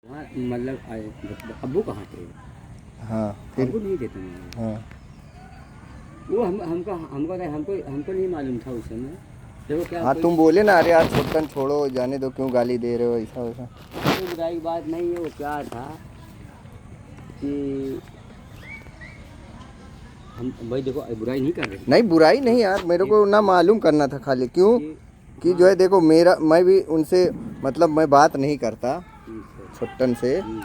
हाँ, मतलब अब्बू कहाँ थे? हाँ फिर अब्बू नहीं थे तुम्हें? हाँ वो हमको हमको हमको हमको नहीं मालूम था उस समय। देखो क्या हाँ कोई तुम बोले ना, अरे यार छोटन छोड़ो जाने दो, क्यों गाली दे रहे हो ऐसा वैसा। कोई बुराई की बात नहीं है। वो क्या था कि हम भाई देखो बुराई नहीं कर रहे नहीं बुराई नहीं यार, मेरे को ना मालूम करना था खाली क्यों कि कि जो हाँ है देखो मेरा मैं भी उनसे मतलब मैं बात नहीं करता ठीक है। छोटन से। हम्म।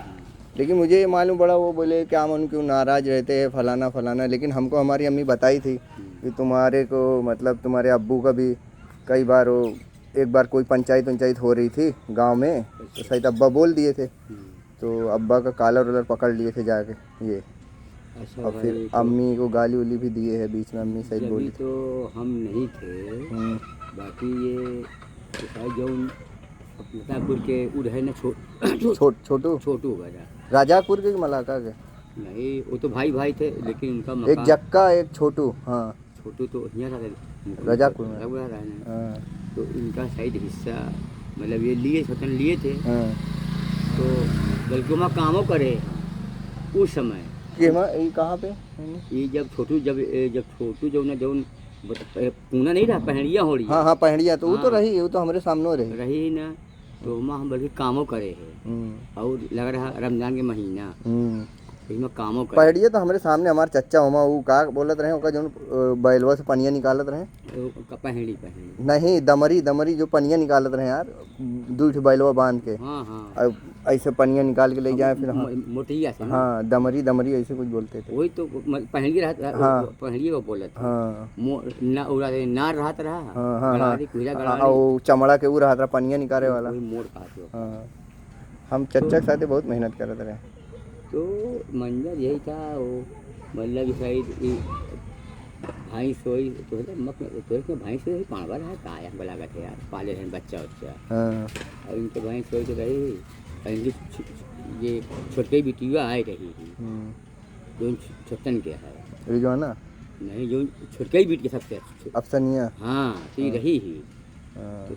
लेकिन मुझे ये मालूम पड़ा वो बोले क्या मन क्यों नाराज़ रहते हैं फलाना फलाना, लेकिन हमको हमारी अम्मी बताई थी कि तुम्हारे को मतलब तुम्हारे अब्बू का भी कई बार वो एक बार कोई पंचायत वंचायत हो रही थी गांव में, तो अच्छा। शायद अब्बा बोल दिए थे, हम्म। तो अब्बा का कॉलर वॉलर पकड़ लिए थे जाके ये। अच्छा और फिर भाई तो अम्मी को गाली उली भी दिए है बीच में, अम्मी शायद जभी बोली थी। तो हम नहीं थे। हम्म, बाकी ये शायद जो मितापुर के उड़ है ना छोटू छोटू वगैरह। राजापुर के कि मलाका के? नहीं वो तो भाई भाई थे लेकिन उनका एक मकान जक्का एक छोटू, हाँ छोटू तो यहाँ था रजापुर में। लग रहा है ना। हाँ तो इनका शायद हिस्सा मतलब ये लिए स्वतंत्र लिए थे। हाँ तो बल्कि वहाँ कामों करे उस समय। ये कहाँ पे? ये जब छोटू जो ना जो पूना नहीं रहा पहड़िया हो रही हाँ है। हाँ पहड़िया तो वो तो हाँ रही, वो तो हमारे सामने रही। रही ही ना। तो वहाँ हम बल्कि कामों करे है और लग रहा रमजान के महीना हम्म इसमें कामों करे। पहड़िया तो हमारे सामने हमारे चच्चा होमा वो का बोलत रहे ओका जो बैलवा से पनिया निकालत रहे। पहड़ी पहड़ी। नहीं दमरी दमरी जो पनिया निकालत रहे यार, दू ठो बैलवा बांध के हाँ हाँ और ऐसे पनिया निकाल के ले जाए फिर। हाँ मोटिया से ना। हाँ दमरी दमरी ऐसे कुछ बोलते थे। वही तो पहली हाँ पहली को बोले थे। हाँ ना उड़ा नार रहा रहा हाँ हाँ हाँ गड़ारी कुहिरा हाँ गड़ारी। वो चमड़ा के वो रहा था पनिया निकाले वाला। वही मोड़ कहा थे। हाँ हम तो चच्चा के साथ बहुत मेहनत करते रहे। तो मंजर यही था वो मतलब शायद भाई सोई तो तो भाई सोई पाँवा रहा काया लागत है यार पाले रहे बच्चा बच्चा। हाँ और इनके भाई सोई तो रही और इनकी ये छोटे बिटिया आई रही थी जो छोटन के है। रिजवाना नहीं जो छोटके ही बीट के सबसे अफसनिया। हाँ तो ये रही ही। हाँ तो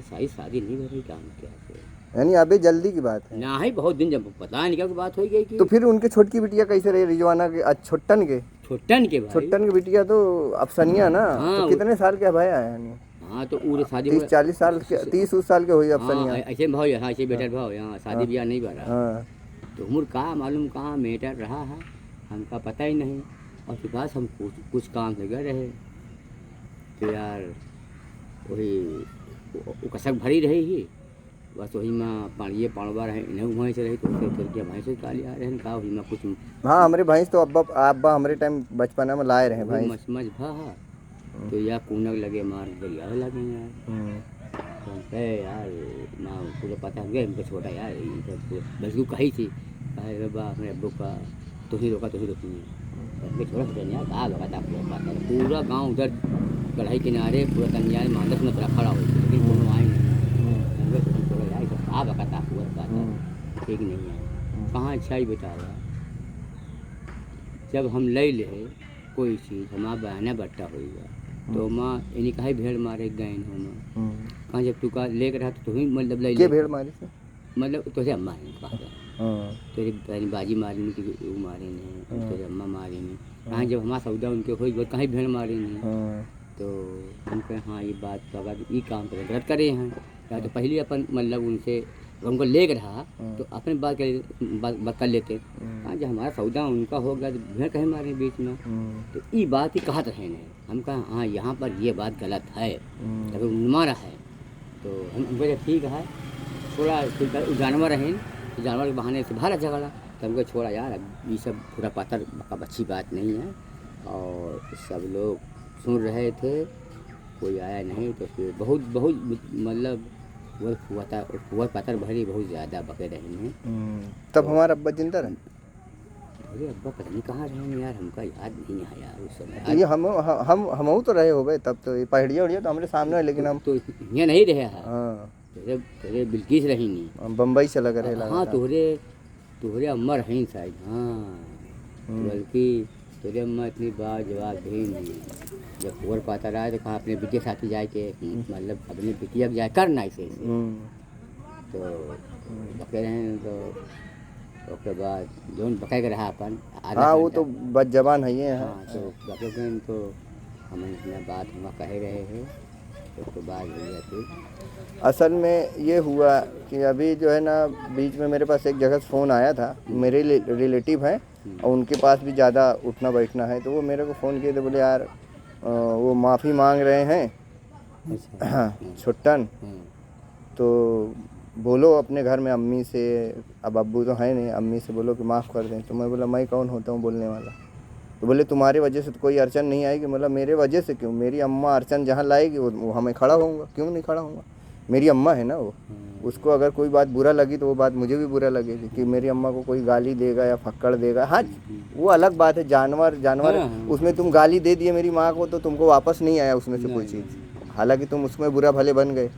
सारी शादी नहीं हो रही काम क्या से यानी अभी जल्दी की बात है। ना ही बहुत दिन जब पता नहीं क्या बात हो गई कि तो फिर उनके छोटकी बिटिया कैसे रही रिजवाना के? छोटन के छोटन के भाई। छोटन की बिटिया तो अफसनिया ना। हाँ तो कितने साल के भाई आया यानी? हाँ तो पूरे शादी 30-40 साल के, 30 साल के हुई हाँ अफसनिया। ऐसे भाव हाँ ऐसे बेटर भाव यहाँ शादी ब्याह नहीं भरा। हाँ तो उम्र कहाँ मालूम कहाँ मेटर रहा है हमका पता ही नहीं। और फिर पास हम कुछ काम से गए रहे तो यार वही कसक भरी रही ही बस वही में पानिए पाड़वा रहे इन्हें वहीं से रही तो फिर क्या भैंस का लिया रहे कहा वही में कुछ हाँ हमारे भैंस तो अब्बा अब्बा हमारे टाइम बचपना में लाए रहे भैंस। मच भा तो या कूनक लगे मार दरिया लगे यार। तो हम कहे यार माँ पूरा पता हो गया हमको छोटा यार बस वो कही थी कहे बाबा अपने अब्बू का तुम ही रोका हमको छोटा छोटा यार कहा बता पूरा गाँव उधर कढ़ाई किनारे पूरा तनिया मानस में पूरा खड़ा हो लेकिन कोनो आए नहीं। छोड़ा यार कहा बता पूरा बात ठीक नहीं है कहाँ अच्छा ही बेटा हुआ जब हम ले ले कोई चीज़ हमारा बहना बट्टा होगा तो माँ इन्हीं का ही भेड़ मारे गए हो माँ कहाँ जब तू का लेकर रहा तो ही मतलब ले के भेड़ मारी से? मतलब तुझे अम्मा है कहा तेरी पहली बाजी मारी नहीं कि वो मारे नहीं तेरे अम्मा मारे नहीं कहाँ जब हमारा सौदा उनके हो कहीं भेड़ मारे नहीं। तो हम कहें हाँ ये बात तो अगर ये काम कर गलत करे हैं या तो पहले अपन मतलब उनसे उनको ले रहा तो अपने बात कर लेते। हाँ जब हमारा सौदा उनका हो गया तो भेड़ कहीं मारे बीच में तो ये बात ही कहत रहे नहीं। हम कहा हाँ यहाँ पर ये बात गलत है अगर मारा है तो हम बोले ठीक है थोड़ा जानवर हैं तो जानवर के बहाने से बाहर झगड़ा तो हमको छोड़ा यार अब ये सब पूरा पत्थर अब अच्छी बात नहीं है। और सब लोग सुन रहे थे कोई आया नहीं तो फिर बहुत बहुत मतलब वो हुआ पत्थर भरी बहुत ज़्यादा बके रहे हैं। तब हमारा अब्बा जिंदा रहे? अरे अब्बा पता नहीं कहाँ रहे हैं यार हमका याद नहीं आया उस समय। ये हम तो रहे हो गए तब तो, ये पहाड़िया उड़िया तो हमारे सामने है लेकिन हम तो यहाँ नहीं रहे हैं। हाँ तेरे बिल्किस रही नहीं बम्बई से लग रहे लगा हाँ था। तुहरे अम्मा रही शायद हाँ बल्कि तेरे अम्मा इतनी बात जवाब भी नहीं जब खबर पाता रहा तो कहा अपने बिटिया साथी जाए के मतलब अपने बिटिया जाए करना ऐसे तो बके रहे तो उसके बाद जो बके के रहा अपन आधा हाँ वो घंटा। तो बद जबान है ये है। हाँ तो बके गए तो हम इतना बात हम कह रहे हैं तो उसके बाद भैया फिर असल में ये हुआ कि अभी जो है ना बीच में मेरे पास एक जगह से फ़ोन आया था, मेरे रिलेटिव हैं और उनके पास भी ज़्यादा उठना बैठना है, तो वो मेरे को फ़ोन किए थे, बोले यार वो माफ़ी मांग रहे हैं अच्छा। हाँ छुट्टन, हाँ, तो बोलो अपने घर में अम्मी से, अब अब्बू तो है नहीं, अम्मी से बोलो कि माफ़ कर दें। तो मैं बोला मैं कौन होता हूँ बोलने वाला। तो बोले तुम्हारी वजह से तो कोई अड़चन नहीं आएगी। मतलब मेरे वजह से क्यों, मेरी अम्मा अड़चन जहाँ लाएगी वो हमें खड़ा होऊंगा, क्यों नहीं खड़ा होऊंगा, मेरी अम्मा है ना वो। उसको अगर कोई बात बुरा लगी तो वो बात मुझे भी बुरा लगेगी कि मेरी अम्मा को कोई गाली देगा या फक्कड़ देगा। हाँ वो अलग बात है, जानवर जानवर हाँ, हाँ। उसमें तुम गाली दे दिए मेरी माँ को तो तुमको वापस नहीं आया उसमें से कोई नहीं, चीज़, हालांकि तुम उसमें बुरा भले बन गए,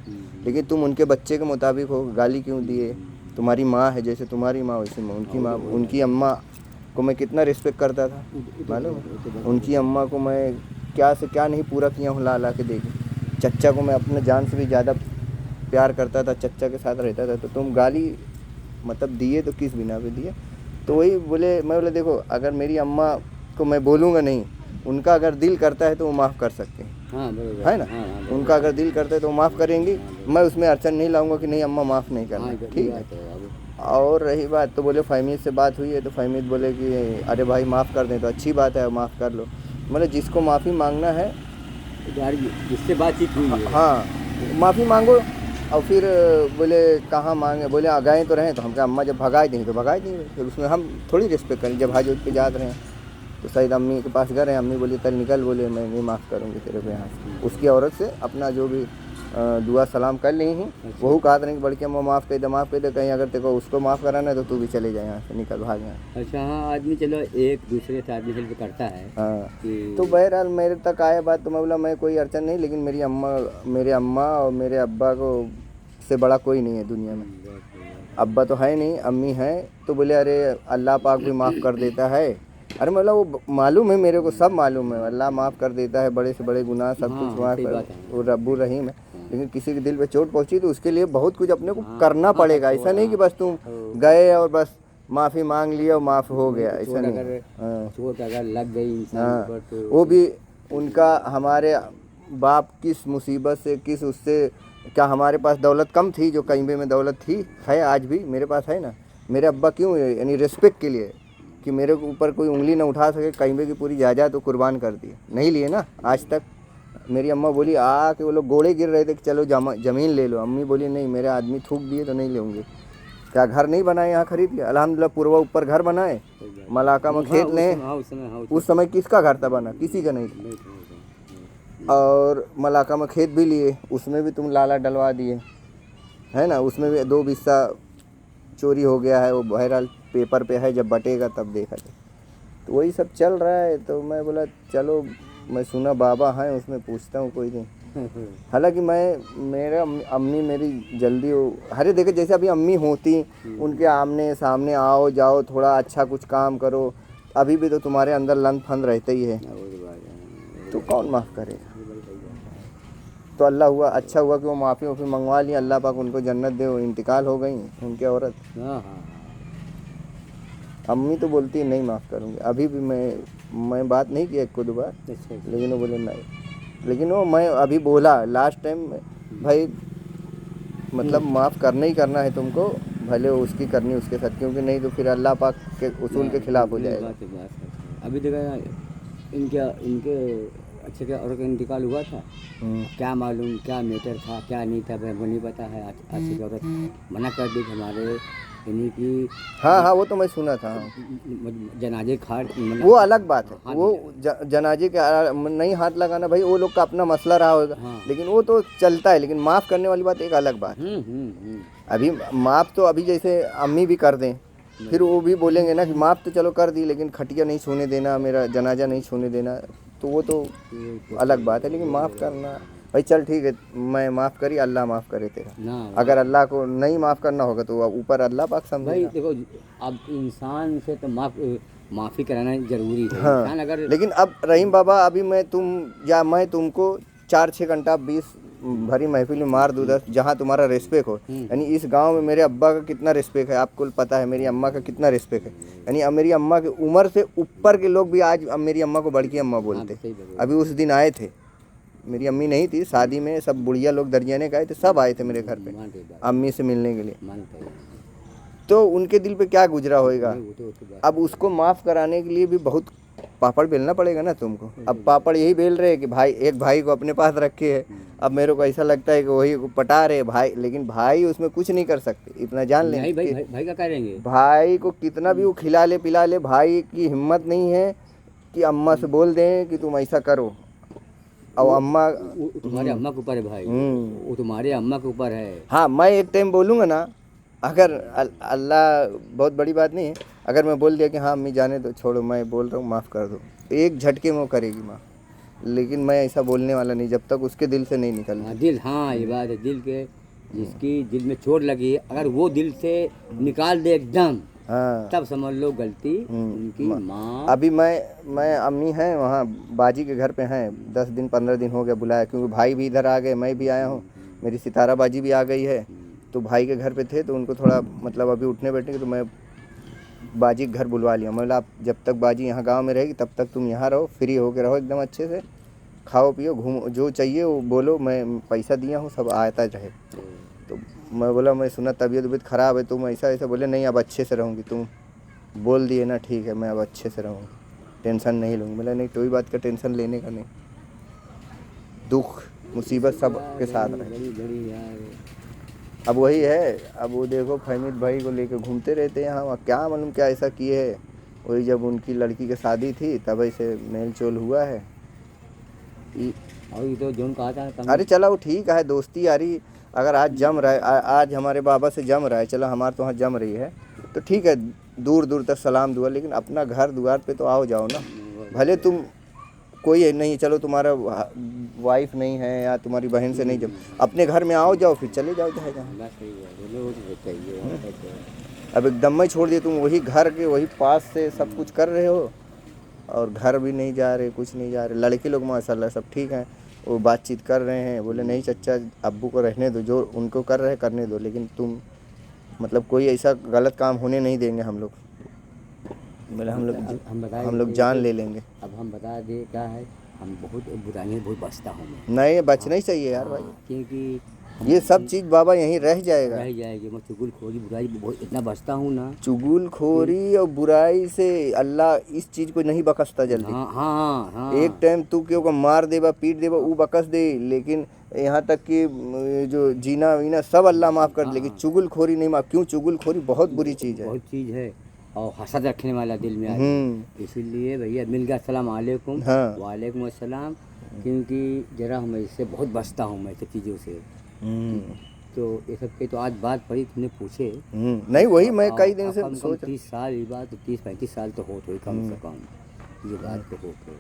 लेकिन तुम उनके बच्चे के मुताबिक हो, गाली क्यों दिए। तुम्हारी माँ है, जैसे तुम्हारी माँ वैसे उनकी माँ, उनकी अम्मा को मैं कितना रिस्पेक्ट करता था मालूम है। उनकी अम्मा को मैं क्या से क्या नहीं पूरा किया हूँ, ला ला के देखी। चच्चा को मैं अपने जान से भी ज़्यादा प्यार करता था, चच्चा के साथ रहता था, तो तुम गाली मतलब दिए तो किस बिना पे दिए। तो वही बोले, मैं बोले देखो अगर मेरी अम्मा को मैं बोलूँगा नहीं, उनका अगर दिल करता है तो वो माफ़ कर सकते हैं, हाँ बरोबर है ना। हाँ, हाँ, उनका अगर दिल करता है तो वो माफ़ करेंगी, मैं उसमें अड़चन नहीं लाऊंगा कि नहीं अम्मा माफ़ नहीं हाँ, करना, ये ठीक है। बात है अब। और रही बात तो बोले फहमीद से बात हुई है, तो फहमीद बोले कि अरे भाई माफ़ कर दें तो अच्छी बात है, माफ़ कर लो। मतलब जिसको माफ़ी मांगना है यार जिससे बातचीत हुई है हाँ माफ़ी मांगो। और फिर बोले कहाँ मांगे, बोले गए तो रहे, तो हम कहा अम्मा जब भगाए दी तो भगाए दी, फिर उसमें हम थोड़ी रिस्पेक्ट करें। जब हाज पे जाते रहे तो शायद अम्मी के पास गए, अम्मी बोली चल निकल, बोले मैं नहीं माफ़ करूँगी तेरे को यहाँ से। उसकी औरत से अपना जो भी दुआ सलाम कर ली ही, वही कहा था कि बड़की अम्मा माफ़ कर दे, कहीं अगर तेरे को उसको माफ़ कराना है तो तू भी चले जाए यहाँ से, निकल भाग यहाँ। अच्छा हाँ आदमी चलो एक दूसरे से आदमी हेल्प करता है हाँ कि तो बहरहाल मेरे तक आया बात, तो मैं बोला मैं कोई अड़चन नहीं, लेकिन मेरे अम्मा और मेरे अब्बा को से बड़ा कोई नहीं है दुनिया में। अब्बा तो है नहीं, अम्मी है। तो बोले अरे अल्लाह पाक भी माफ़ कर देता है। अरे मतलब वो मालूम है मेरे को, सब मालूम है, अल्लाह माफ़ कर देता है, बड़े से बड़े गुनाह सब हाँ, कुछ माफ़ सही कर, बात है। वो रब्बुर रहीम है। लेकिन किसी के दिल पे चोट पहुंची तो उसके लिए बहुत कुछ अपने को हाँ, करना हाँ, पड़ेगा। ऐसा नहीं कि बस तुम गए और बस माफ़ी मांग लिया और माफ़ हो गया, ऐसा चोट नहीं। अगर हाँ चोट अगर लग गई इंसान हाँ पर तो वो भी उनका, हमारे बाप किस मुसीबत से, किस उससे, क्या हमारे पास दौलत कम थी जो कहीं में दौलत थी, है आज भी मेरे पास है ना। मेरे अब्बा क्यों, यानी रिस्पेक्ट के लिए कि मेरे ऊपर कोई उंगली ना उठा सके, कहीं की पूरी जायदाद तो कुर्बान कर दी, नहीं लिए ना आज तक। मेरी अम्मा बोली के वो लोग घोड़े गिर रहे थे कि चलो ज़मीन ले लो, अम्मी बोली नहीं मेरे आदमी थूक दिए तो नहीं लेंगे। क्या घर नहीं बनाए यहाँ खरीद के, अल्हम्दुलिल्लाह पूर्वा ऊपर घर बनाए, मलाका में खेत लें। उस समय किसका घर था बना, किसी का नहीं था। और मलाका में खेत भी लिए, उसमें भी तुम लाला डलवा दिए, है ना। उसमें भी 2 बिस्सा चोरी हो गया है, वो बहरहाल पेपर पे है, जब बटेगा तब देखा जाए। तो वही सब चल रहा है। तो मैं बोला चलो मैं सुना बाबा हैं उसमें पूछता हूँ कोई नहीं। हालांकि मेरे अम्मी मेरी जल्दी हरे देखे, जैसे अभी अम्मी होती उनके आमने सामने आओ जाओ, थोड़ा अच्छा कुछ काम करो, अभी भी तो तुम्हारे अंदर लन फन रहता ही है, तो कौन माफ़ करेगा। तो अल्लाह हुआ अच्छा हुआ कि वो माफ़ी मंगवा ली, अल्लाह पाक उनको जन्नत दे, वो इंतकाल हो गई उनकी औरत। हाँ हाँ अम्मी तो बोलती है नहीं माफ़ करूँगी, अभी भी मैं बात नहीं किया 1-2 बार, अच्छा लेकिन वो बोले नहीं। लेकिन वो मैं अभी बोला लास्ट टाइम, भाई मतलब माफ़ करना ही करना है तुमको, भले उसकी करनी उसके साथ, क्योंकि नहीं तो फिर अल्लाह पाक के उसूल के खिलाफ हो जाएगा। बात अभी देखा इनके इनके अच्छे के और का इंतकाल हुआ था, क्या मालूम क्या मैटर था क्या नहीं था, वो नहीं पता है। अच्छी औरत मना कर दी हमारे यानी कि हाँ वो तो मैं सुना था। जनाजे खाट वो अलग बात है, वो जनाजे के नहीं हाथ लगाना भाई, वो लोग का अपना मसला रहा होगा। हाँ। लेकिन वो तो चलता है, लेकिन माफ़ करने वाली बात एक अलग बात है। अभी माफ़ तो अभी जैसे अम्मी भी कर दें, फिर वो भी बोलेंगे ना कि माफ़ तो चलो कर दी, लेकिन खटिया नहीं छूने देना, मेरा जनाजा नहीं छूने देना, तो वो तो अलग बात है। लेकिन माफ़ करना भाई चल ठीक है, मैं माफ़ करी, अल्लाह माफ़ करे तेरा। अगर अल्लाह को नहीं माफ़ करना होगा तो ऊपर अल्लाह पाक समझेगा। भाई देखो अब इंसान से तो माफ़ी कराना ज़रूरी है। हाँ इंसान अगर लेकिन अब रहीम बाबा, अभी मैं तुमको 4-6 घंटा 20 भरी महफिल में मार दूँ 10 जहाँ तुम्हारा रिस्पेक्ट हो। यानी इस गांव में मेरे अब्बा का कितना रिस्पेक्ट है आपको पता है, मेरी अम्मा का कितना रिस्पेक्ट है। यानी अब मेरी अम्मा की उम्र से ऊपर के लोग भी आज अब मेरी अम्मा को बड़की अम्मा बोलते। अभी उस दिन आए थे, मेरी अम्मी नहीं थी शादी में, सब बुढ़िया लोग दरजियाने का आए थे, सब आए थे मेरे घर पे अम्मी से मिलने के लिए। तो उनके दिल पे क्या गुजरा होएगा। अब उसको माफ़ कराने के लिए भी बहुत पापड़ बेलना पड़ेगा ना तुमको। अब पापड़ यही बेल रहे हैं कि भाई एक भाई को अपने पास रखे है। अब मेरे को ऐसा लगता है कि वही को पटा रहे भाई, लेकिन भाई उसमें कुछ नहीं कर सकते, इतना जान लें। भाई का करेंगे, भाई को कितना भी वो खिला ले पिला ले, भाई की हिम्मत नहीं है कि अम्मा से बोल दें कि तुम ऐसा करो। और अम्मा तुम्हारे अम्मा के ऊपर है भाई, वो तुम्हारे अम्मा के ऊपर है। हाँ मैं एक टाइम बोलूँगा ना, अगर अल्लाह बहुत बड़ी बात नहीं है, अगर मैं बोल दिया कि हाँ अम्मी जाने दो छोड़ो मैं बोल रहा हूँ माफ़ कर दो, एक झटके में वो करेगी माँ। लेकिन मैं ऐसा बोलने वाला नहीं जब तक उसके दिल से नहीं निकल दिल। हाँ ये बात है, दिल के जिसकी दिल में चोट लगी है अगर वो दिल से निकाल दे एकदम, हाँ तब समझ लो गलती उनकी माँ। अभी मैं अम्मी हैं वहाँ बाजी के घर पे हैं, 10 दिन 15 दिन हो गया बुलाया, क्योंकि भाई भी इधर आ गए, मैं भी आया हूँ, मेरी सितारा बाजी भी आ गई है। तो भाई के घर पे थे तो उनको थोड़ा मतलब अभी उठने बैठने के, तो मैं बाजी के घर बुलवा लिया। मैं बोला आप जब तक बाजी यहाँ गांव में रहेगी तब तक तुम यहाँ रहो, फ्री होके रहो एकदम अच्छे से, खाओ पियो घूमो, जो चाहिए वो बोलो, मैं पैसा दिया हूँ सब आता रहे। तो मैं बोला मैं सुना तबीयत ख़राब है, तुम ऐसा ऐसा बोले, नहीं अब अच्छे से रहूँगी, तुम बोल दिए ना ठीक है मैं अब अच्छे से रहूँगी, टेंशन नहीं लूँगी। बोला नहीं कोई बात का टेंशन लेने का नहीं, दुख मुसीबत सब के साथ रहे। अब वही है, अब वो देखो फहमीद भाई को लेकर घूमते रहते हैं यहाँ, क्या मालूम क्या ऐसा किए है। वही जब उनकी लड़की की शादी थी तब ऐसे मेल चोल हुआ है। और तो जोन कहा था, अरे चलो वो ठीक है, दोस्ती यारी अगर आज जम रहा है, आज हमारे बाबा से जम रहा है, चलो हमारे तो वहाँ जम रही है तो ठीक है, दूर दूर तक सलाम दुआ, लेकिन अपना घर द्वार पे तो आओ जाओ ना। भले तुम कोई नहीं, चलो तुम्हारा वाइफ नहीं है या तुम्हारी बहन से नहीं, जब अपने घर में आओ जाओ फिर चले जाओ जहाँ जहाँ। अब एकदम में छोड़ दिए तुम, वही घर के वही पास से सब कुछ कर रहे हो और घर भी नहीं जा रहे, कुछ नहीं जा रहे। लड़के लोग माशाल्लाह सब ठीक हैं, वो बातचीत कर रहे हैं, बोले नहीं चचा अब्बू को रहने दो, जो उनको कर रहे करने दो, लेकिन तुम मतलब कोई ऐसा गलत काम होने नहीं देंगे हम लोग। बोले हम लोग जान ले लेंगे। अब हम बता दें क्या है, हम बहुत बुराई में बहुत बचता हूँ मैं। नहीं बचना ही चाहिए यार भाई, क्योंकि ये सब चीज़ बाबा यहीं रह जाएगा, रह जाएगी। मैं चुगलखोरी बुराई बहुत इतना बचता हूँ ना, चुगलखोरी और बुराई से अल्लाह इस चीज़ को नहीं बकसता जल्दी। हाँ। एक टाइम तू क्यों को मार देगा पीट देगा वो बकस दे, लेकिन यहाँ तक कि जो जीना वीना सब अल्लाह माफ़ कर, लेकिन चुगलखोरी नहीं माफ़। क्यों? चुगलखोरी बहुत बुरी चीज़ है, बहुत चीज़ है और हसद रखने वाला दिल में आदमी। इसीलिए भैया मिल गया अस्सलाम वालेकुम। हाँ वालेकुम अस्सलाम। क्योंकि जरा हम इससे बहुत बचता हूँ मैं सब चीज़ों से। तो ये सब की तो आज बात पड़ी, तुमने पूछे नहीं वही मैं कई दिन से सोच 30 साल ये बात, 30-35 साल तो हो तो कम से कम ये बात तो हो गई।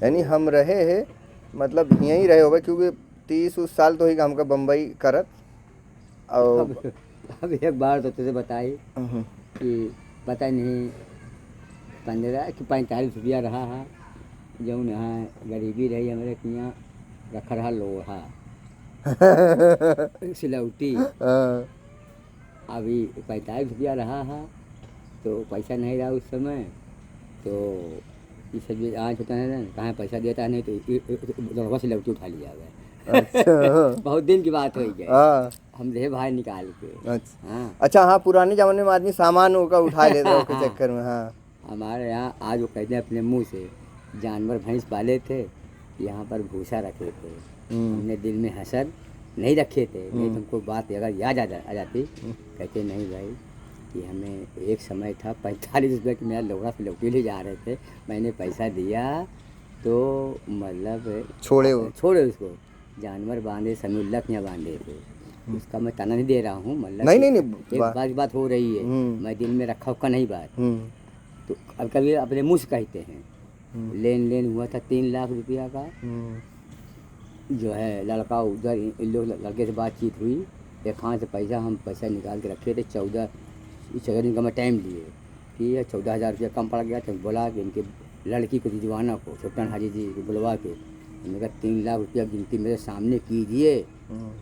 यानी हम रहे हैं मतलब यहीं रहे हो, क्योंकि 30 साल तो ही हमका बम्बई करत। और अब एक बार तो तुझे बताई कि पता नहीं 15 कि 45 रुपया रहा है, जो यहाँ गरीबी रही हमारे यहाँ रखा रहा लोहा सिलौटी। अभी 45 रुपया रहा है तो पैसा नहीं रहा उस समय, तो ये सब आज होता है ना, कहाँ पैसा देता है, नहीं तो दरवा सिलौटी उठा लिया गया। अच्छा बहुत दिन की बात हो गई, हम रहे भाई निकाल के। अच्छा हाँ पुराने ज़माने में आदमी सामान होगा उठा लेता है के चक्कर में। हाँ हमारे यहाँ आज वो कहते हैं अपने मुंह से, जानवर भैंस पाले थे, यहाँ पर भूसा रखे थे, हमने दिल में हसद नहीं रखे थे, नहीं तुमको बात अगर याद आ जाती। कहते नहीं भाई कि हमें एक समय था 45 रुपये की मेरा लोड़ा से लौटी ले जा रहे थे, मैंने पैसा दिया तो मतलब छोड़े उसको, जानवर बांधे समीउल्लाह यहाँ बांधे थे, उसका मैं ताना नहीं दे रहा हूँ, मतलब नहीं एक बात हो रही है, मैं दिल में रखा हुआ नहीं बात। तो अब कभी अपने मुँह से कहते हैं, लेन हुआ था 3 लाख रुपया का, जो है लड़का उधर इन लोग लड़के से बातचीत हुई, एक हाथ से हम पैसा निकाल के रखे थे, 14 दिन का मैं टाइम लिए कि 14,000 रुपया कम पड़ गया। तो बोला कि इनके लड़की को दिजवाना को सुल्तान हाजी जी को बुलवा के मैंने कहा 3 लाख रुपया गिनती मेरे सामने कीजिए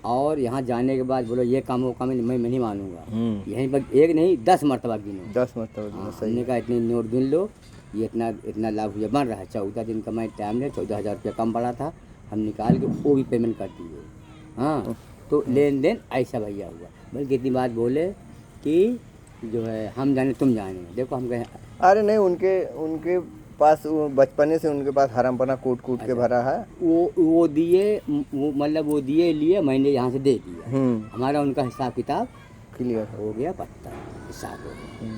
और यहाँ जाने के बाद बोलो ये काम वो काम मैं नहीं मानूंगा। यहीं पर एक नहीं 10 मरतबा गिनो। 10 मरतबा हाँ, सही हमने कहा इतने नोट गिन लो, ये इतना लाख रुपया बन रहा है। 14 दिन का मैं टाइम है, 14,000 रुपया कम पड़ा था, हम निकाल के वो भी पेमेंट कर दिए। हाँ, तो लेन देन ऐसा भैया हुआ। बल्कि इतनी बात बोले कि जो है हम जाने तुम जाने। देखो हम कहे अरे नहीं, उनके पास वो बचपने से उनके पास हरामपना कूट के भरा है। वो दिए, वो मतलब वो दिए लिए, मैंने यहाँ से दे दिया, हमारा उनका हिसाब किताब क्लियर हो गया, पत्ता हिसाब हो गया।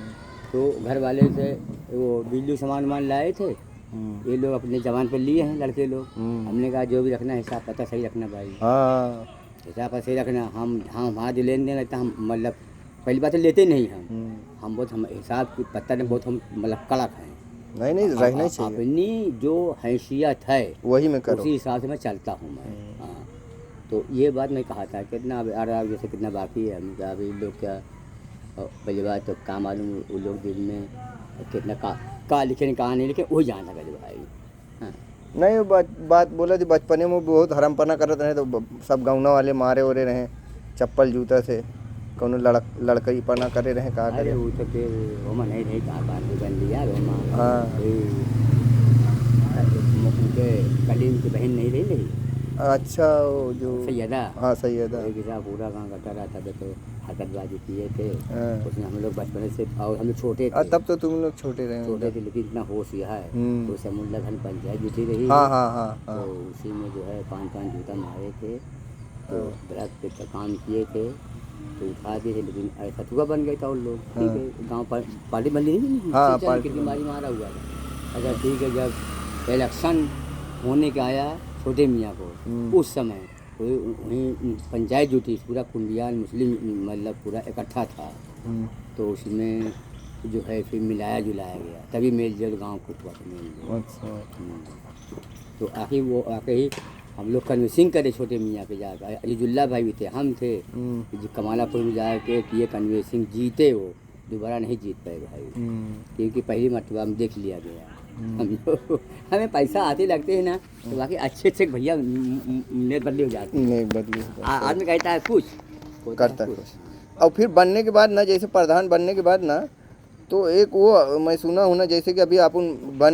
तो घर वाले से वो बिजली सामान लाए थे, ये लोग अपने जवान पर लिए हैं लड़के लोग। हमने कहा जो भी रखना हिसाब पता सही रखना भाई। हाँ, हिसाब सही रखना। हम हमारा जो लेन देन रहता हम मतलब पहली बात तो लेते नहीं हम बहुत हम हिसाब की पत्ता में बहुत हम मतलब कड़क हैं। नहीं रहना चाहिए। अपनी जो हैसियत है वही मैं करूँ, उसी हिसाब से मैं चलता हूँ मैं। हाँ, तो ये बात मैं कहा था कितना अरे जैसे कितना बाकी है। हम कहा अभी लोग क्या पहली बात तो काम मालूम वो लोग दिन में कितना का लिखे कहा नहीं लिखे वही जान लगा भाई। हाँ, नहीं वो बात बोला थी बचपने में बहुत हरामपना करते रहे, तो सब गाँव वाले मारे ओरे रहे चप्पल जूता से, कौन लड़कई पना करे रहे, कहा करे। वो तो फिर रोमा नहीं रही, कहा बात बन लिया रोमा। हाँ, उनके कलीम की बहन नहीं रही। अच्छा, वो जो सैयदा, हाँ सैयदा, एक हिसाब पूरा गाँव करता रहता था, तो हरकतबाजी किए थे उसमें। हम लोग बचपन से और हम लोग छोटे थे, तब तो तुम लोग छोटे थे लेकिन इतना होश यह है। तो समुद्र घन पंचायत जुटी रही। हाँ, तो उसी में जो है 5 जूता मारे थे, तो दरख्त पे काम किए थे, तो उठा दिए थे। लेकिन फतुआ बन गए था उन लोग। ठीक है, गाँव पर पार्टी बंदी नहीं, हाँ, कितनी बारी मारा हुआ था। अच्छा ठीक है, जब इलेक्शन होने का आया छोटे मियाँ को, उस समय वहीं पंचायत जुटी, पूरा कुंडियाल मुस्लिम मतलब पूरा इकट्ठा था। तो उसमें जो है फिर मिलाया जुलाया गया, तभी मेल जोल गाँव को हुआ था मेल जोल। अच्छा, तो आखिर वो आके ही हम लोग कन्विंसिंग करे छोटे मियाँ पे जाकर। अजीजुल्ला भाई भी थे, हम थे, जो कमालापुर में जाके किए कन्विंसिंग, जीते। वो दोबारा नहीं जीत पाए भाई, क्योंकि पहली मरतबा में देख लिया गया। हम लोग हमें पैसा आते लगते हैं ना, तो बाकी अच्छे भैया नेत बदली हो जाती है। नहीं बदली आदमी कहता है कुछ करता है कुछ। और फिर बनने के बाद ना, जैसे प्रधान बनने के बाद ना, तो एक वो मैं सुना हूँ ना, जैसे कि अभी आप बन